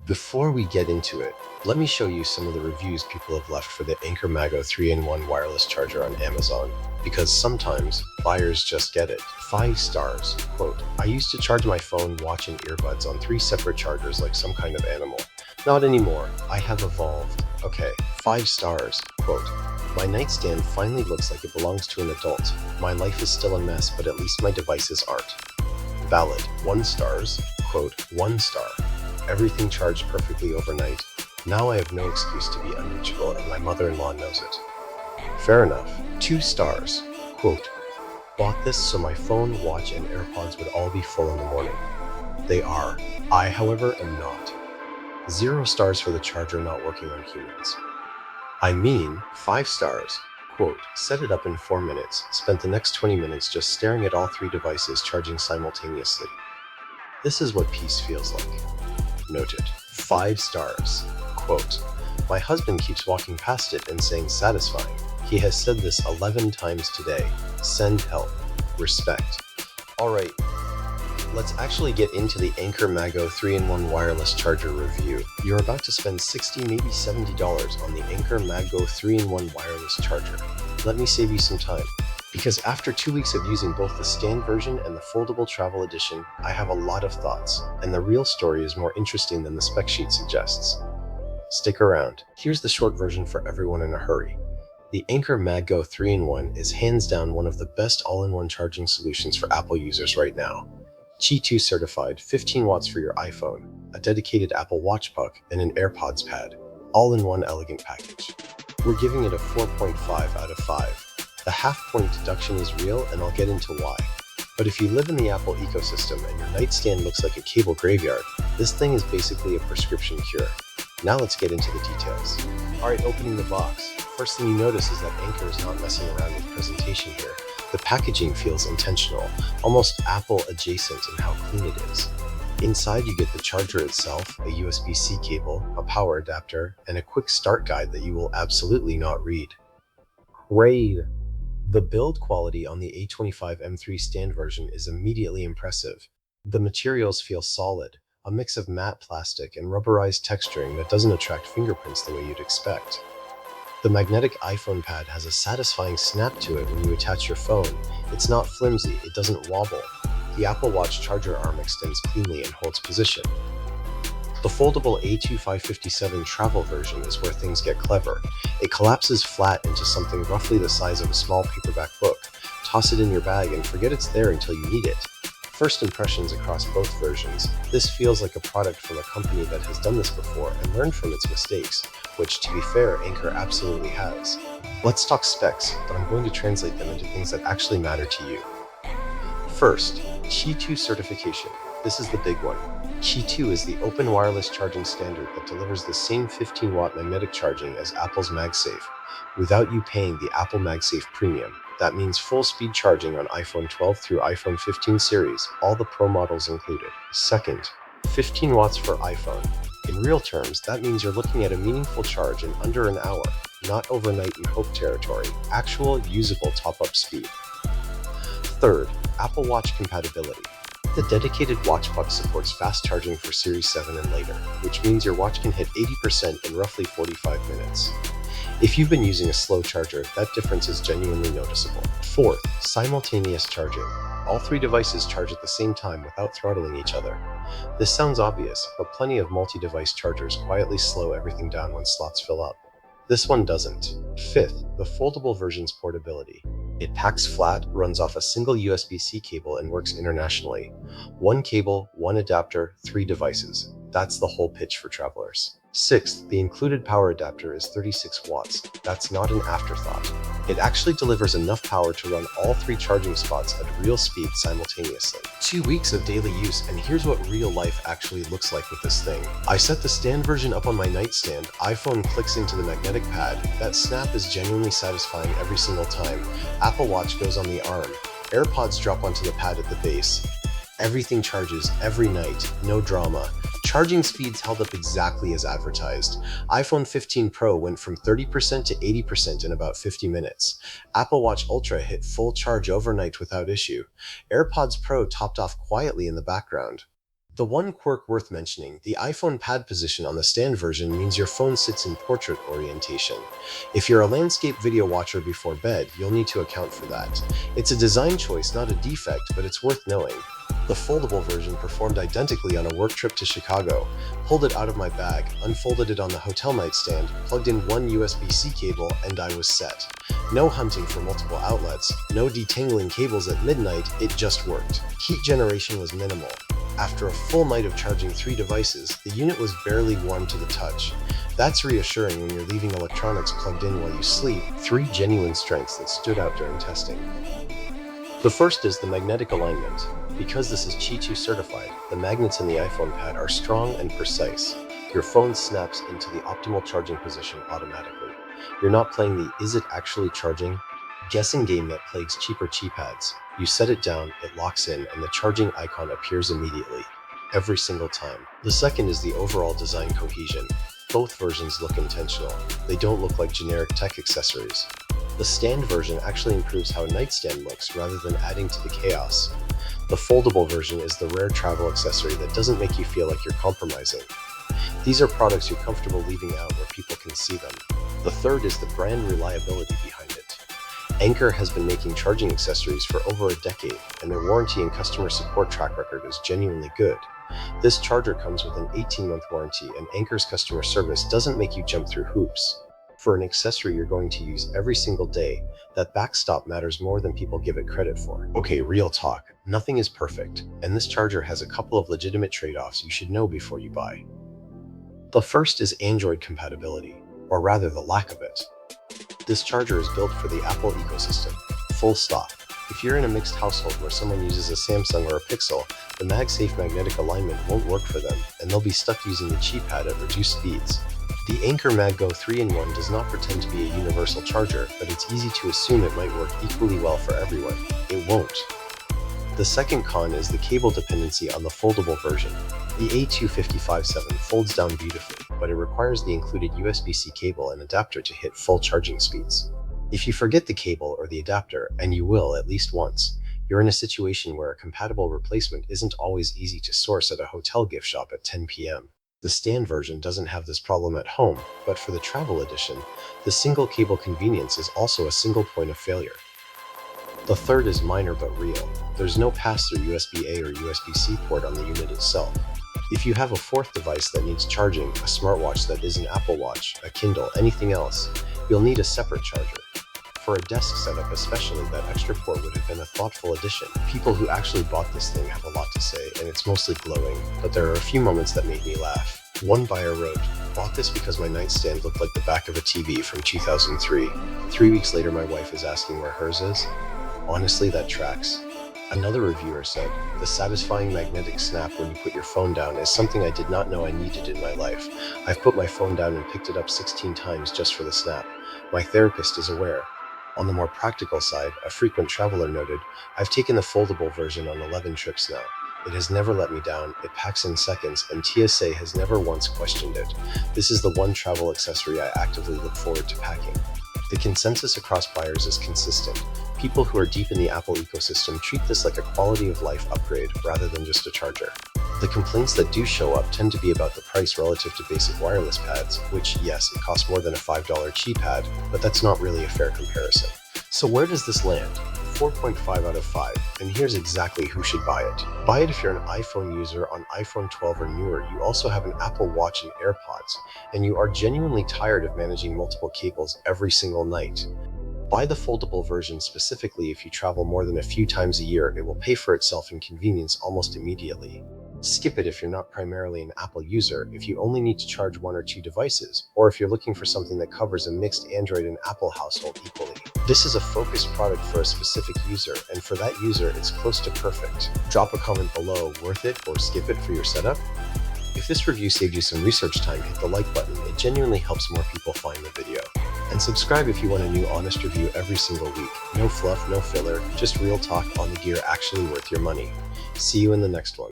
Before we get into it, let me show you some of the reviews people have left for the Anker Maggo 3-in-1 wireless charger on Amazon, because sometimes buyers just get it. 5 stars. Quote, I used to charge my phone, watch, and earbuds on 3 separate chargers like some kind of animal. Not anymore. I have evolved. Okay. 5 stars. Quote, my nightstand finally looks like it belongs to an adult. My life is still a mess, but at least my devices aren't. Valid. 1 stars. Quote, 1 star. Everything charged perfectly overnight. Now I have no excuse to be unreachable, and my mother-in-law knows it. Fair enough. 2 stars. Quote, bought this so my phone, watch, and AirPods would all be full in the morning. They are. I, however, am not. 0 stars for the charger not working on humans. 5 stars. Quote, set it up in 4 minutes, spent the next 20 minutes just staring at all 3 devices charging simultaneously. This is what peace feels like. Noted. 5 stars. Quote, my husband keeps walking past it and saying satisfying. He has said this 11 times today. Send help. Respect. Alright, let's actually get into the Anker Maggo 3-in-1 wireless charger review. You're about to spend $60, maybe $70 on the Anker Maggo 3-in-1 wireless charger. Let me save you some time, because after 2 weeks of using both the stand version and the foldable travel edition, I have a lot of thoughts, and the real story is more interesting than the spec sheet suggests. Stick around. Here's the short version for everyone in a hurry. The Anker Maggo 3-in-1 is hands down one of the best all-in-one charging solutions for Apple users right now. Qi 2 certified, 15 watts for your iPhone, a dedicated Apple Watch puck, and an AirPods pad, all in one elegant package. We're giving it a 4.5 out of 5. The half-point deduction is real, and I'll get into why. But if you live in the Apple ecosystem and your nightstand looks like a cable graveyard, this thing is basically a prescription cure. Now let's get into the details. Alright, opening the box. First thing you notice is that Anker is not messing around with presentation here. The packaging feels intentional, almost Apple adjacent in how clean it is. Inside you get the charger itself, a USB-C cable, a power adapter, and a quick start guide that you will absolutely not read. Great. The build quality on the A25 M3 stand version is immediately impressive. The materials feel solid, a mix of matte plastic and rubberized texturing that doesn't attract fingerprints the way you'd expect. The magnetic iPhone pad has a satisfying snap to it when you attach your phone. It's not flimsy, it doesn't wobble. The Apple Watch charger arm extends cleanly and holds position. The foldable A2557 travel version is where things get clever. It collapses flat into something roughly the size of a small paperback book. Toss it in your bag and forget it's there until you need it. First impressions across both versions, this feels like a product from a company that has done this before and learned from its mistakes, which, to be fair, Anker absolutely has. Let's talk specs, but I'm going to translate them into things that actually matter to you. First, Qi 2 certification. This is the big one. Qi 2 is the open wireless charging standard that delivers the same 15-watt magnetic charging as Apple's MagSafe, without you paying the Apple MagSafe Premium. That means full-speed charging on iPhone 12 through iPhone 15 series, all the Pro models included. Second, 15 watts for iPhone. In real terms, that means you're looking at a meaningful charge in under an hour, not overnight in hope territory, actual usable top-up speed. Third, Apple Watch compatibility. The dedicated watch puck supports fast charging for Series 7 and later, which means your watch can hit 80% in roughly 45 minutes. If you've been using a slow charger, that difference is genuinely noticeable. Fourth, simultaneous charging. All 3 devices charge at the same time without throttling each other. This sounds obvious, but plenty of multi-device chargers quietly slow everything down when slots fill up. This one doesn't. Fifth, the foldable version's portability. It packs flat, runs off a single USB-C cable, and works internationally. 1 cable, 1 adapter, 3 devices. That's the whole pitch for travelers. Sixth, the included power adapter is 36 watts. That's not an afterthought. It actually delivers enough power to run all 3 charging spots at real speed simultaneously. 2 weeks of daily use, and here's what real life actually looks like with this thing. I set the stand version up on my nightstand, iPhone clicks into the magnetic pad. That snap is genuinely satisfying every single time. Apple Watch goes on the arm. AirPods drop onto the pad at the base. Everything charges every night, no drama. Charging speeds held up exactly as advertised. iPhone 15 Pro went from 30% to 80% in about 50 minutes. Apple Watch Ultra hit full charge overnight without issue. AirPods Pro topped off quietly in the background. The one quirk worth mentioning, the iPhone pad position on the stand version means your phone sits in portrait orientation. If you're a landscape video watcher before bed, you'll need to account for that. It's a design choice, not a defect, but it's worth knowing. The foldable version performed identically on a work trip to Chicago. Pulled it out of my bag, unfolded it on the hotel nightstand, plugged in one USB-C cable, and I was set. No hunting for multiple outlets, no detangling cables at midnight, it just worked. Heat generation was minimal. After a full night of charging 3 devices, the unit was barely warm to the touch. That's reassuring when you're leaving electronics plugged in while you sleep. 3 genuine strengths that stood out during testing. The first is the magnetic alignment. Because this is Qi 2 certified, the magnets in the iPhone pad are strong and precise. Your phone snaps into the optimal charging position automatically. You're not playing the "is it actually charging?" guessing game that plagues cheaper Qi pads. You set it down, it locks in, and the charging icon appears immediately. Every single time. The second is the overall design cohesion. Both versions look intentional. They don't look like generic tech accessories. The stand version actually improves how a nightstand looks rather than adding to the chaos. The foldable version is the rare travel accessory that doesn't make you feel like you're compromising. These are products you're comfortable leaving out where people can see them. The third is the brand reliability behind it. Anker has been making charging accessories for over a decade, and their warranty and customer support track record is genuinely good. This charger comes with an 18-month warranty, and Anker's customer service doesn't make you jump through hoops. For an accessory you're going to use every single day, that backstop matters more than people give it credit for. Okay, real talk. Nothing is perfect, and this charger has a couple of legitimate trade-offs you should know before you buy. The first is Android compatibility, or rather the lack of it. This charger is built for the Apple ecosystem. Full stop. If you're in a mixed household where someone uses a Samsung or a Pixel, the MagSafe magnetic alignment won't work for them, and they'll be stuck using the Qi pad at reduced speeds. The Anker Maggo 3-in-1 does not pretend to be a universal charger, but it's easy to assume it might work equally well for everyone. It won't. The second con is the cable dependency on the foldable version. The A255-7 folds down beautifully, but it requires the included USB-C cable and adapter to hit full charging speeds. If you forget the cable or the adapter, and you will at least once, you're in a situation where a compatible replacement isn't always easy to source at a hotel gift shop at 10 p.m. The stand version doesn't have this problem at home, but for the travel edition, the single cable convenience is also a single point of failure. The third is minor but real. There's no pass-through USB-A or USB-C port on the unit itself. If you have a fourth device that needs charging, a smartwatch that is an Apple Watch, a Kindle, anything else, you'll need a separate charger. For a desk setup especially, that extra port would have been a thoughtful addition. People who actually bought this thing have a lot to say, and it's mostly glowing, but there are a few moments that made me laugh. One buyer wrote, "Bought this because my nightstand looked like the back of a TV from 2003. 3 weeks later my wife is asking where hers is. Honestly, that tracks." Another reviewer said, "The satisfying magnetic snap when you put your phone down is something I did not know I needed in my life. I've put my phone down and picked it up 16 times just for the snap. My therapist is aware." On the more practical side, a frequent traveler noted, "I've taken the foldable version on 11 trips now. It has never let me down, it packs in seconds, and TSA has never once questioned it. This is the one travel accessory I actively look forward to packing." The consensus across buyers is consistent. People who are deep in the Apple ecosystem treat this like a quality of life upgrade rather than just a charger. The complaints that do show up tend to be about the price relative to basic wireless pads, which, yes, it costs more than a $5 Qi pad, but that's not really a fair comparison. So where does this land? 4.5 out of 5, and here's exactly who should buy it. Buy it if you're an iPhone user on iPhone 12 or newer, you also have an Apple Watch and AirPods, and you are genuinely tired of managing multiple cables every single night. Buy the foldable version specifically if you travel more than a few times a year. It will pay for itself in convenience almost immediately. Skip it if you're not primarily an Apple user, if you only need to charge 1 or 2 devices, or if you're looking for something that covers a mixed Android and Apple household equally. This is a focused product for a specific user, and for that user, it's close to perfect. Drop a comment below, worth it, or skip it for your setup? If this review saved you some research time, hit the like button. It genuinely helps more people find the video. And subscribe if you want a new honest review every single week. No fluff, no filler, just real talk on the gear actually worth your money. See you in the next one.